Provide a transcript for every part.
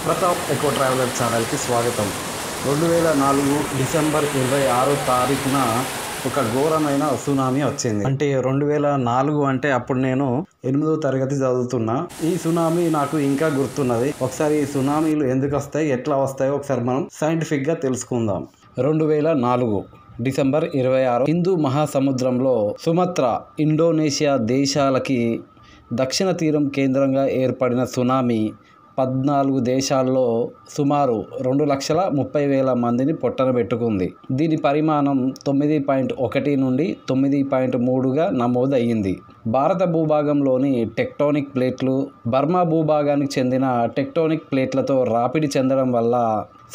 Pratap echo traveller ఛానల్కి స్వాగతం. 2004 December 26 తారీఖున ఒక ఘోరమైన సునామీ వచ్చింది. అంటే 2004 అంటే అప్పుడు నేను 8వ తరగతి చదువుతున్నా. ఈ సునామీ నాకు ఇంకా గుర్తున్నది. ఒకసారి ఈ సునామీలు ఎందుకు వస్తాయి, ఎట్లా వస్తాయో ఒకసారి మనం సైంటిఫిక్గా తెలుసుకుందాం. 2004 డిసెంబర్ 26 హిందూ మహాసముద్రంలో సుమత్రా, ఇండోనేషియా దేశాలకి దక్షిణ తీరం కేంద్రంగా ఏర్పడిన సునామీ 14 దేశాల్లో సుమారు 2,30,000 మందిని పొట్టనబెట్టుకుంది. దీని పరిమాణం 9.1 నుండి 9.3గా నమోదయ్యింది. భారత భూభాగంలోని టెక్టోనిక్ ప్లేట్లు బర్మా భూభాగానికి చెందిన టెక్టోనిక్ ప్లేట్లతో రాపిడి చెందడం వల్ల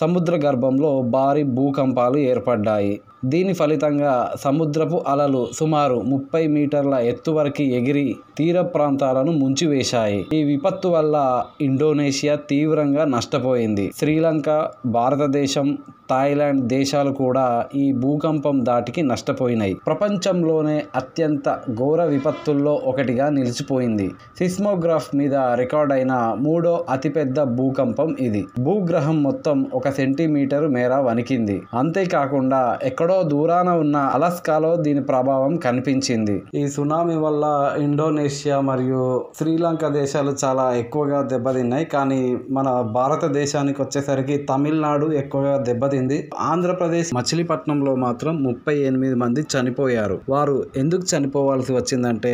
సముద్ర గర్భంలో భారీ భూకంపాలు ఏర్పడ్డాయి. దీని ఫలితంగా సముద్రపు అలలు సుమారు 30 మీటర్ల ఎత్తు వరకు ఎగిరి తీర ప్రాంతాలను ముంచివేశాయి. ఈ విపత్తు వల్ల ఇండోనేషియా తీవ్రంగా నష్టపోయింది. శ్రీలంక, భారతదేశం, థాయిలాండ్ దేశాలు కూడా ఈ భూకంపం దాటికి నష్టపోయినాయి. ప్రపంచంలోనే అత్యంత ఘోర విపత్తుల్లో ఒకటిగా నిలిచిపోయింది. సిస్మోగ్రాఫ్ మీద రికార్డ్ అయిన 3వ అతిపెద్ద భూకంపం ఇది. భూగ్రహం మొత్తం 1 సెంటీమీటర్ మేర వణికింది. అంతేకాకుండా ఎక్కడో దూరాన ఉన్న అలాస్కాలో దీని ప్రభావం కనిపించింది. ఈ సునామీ వల్ల ఇండోనేషియా మరియు శ్రీలంక దేశాలు చాలా ఎక్కువగా దెబ్బతిన్నాయి. కానీ మన భారతదేశానికి వచ్చేసరికి తమిళనాడు ఎక్కువగా దెబ్బతింది. ఆంధ్రప్రదేశ్ మచిలీపట్నంలో మాత్రం 38 మంది చనిపోయారు. వారు ఎందుకు చనిపోవాల్సి వచ్చిందంటే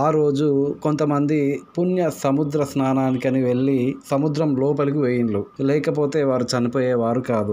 ఆ రోజు కొంతమంది పుణ్య సముద్ర స్నానానికని వెళ్ళి సముద్రం లోపలికి వేయిండ్లు, లేకపోతే వారు చనిపోయేవారు కాదు.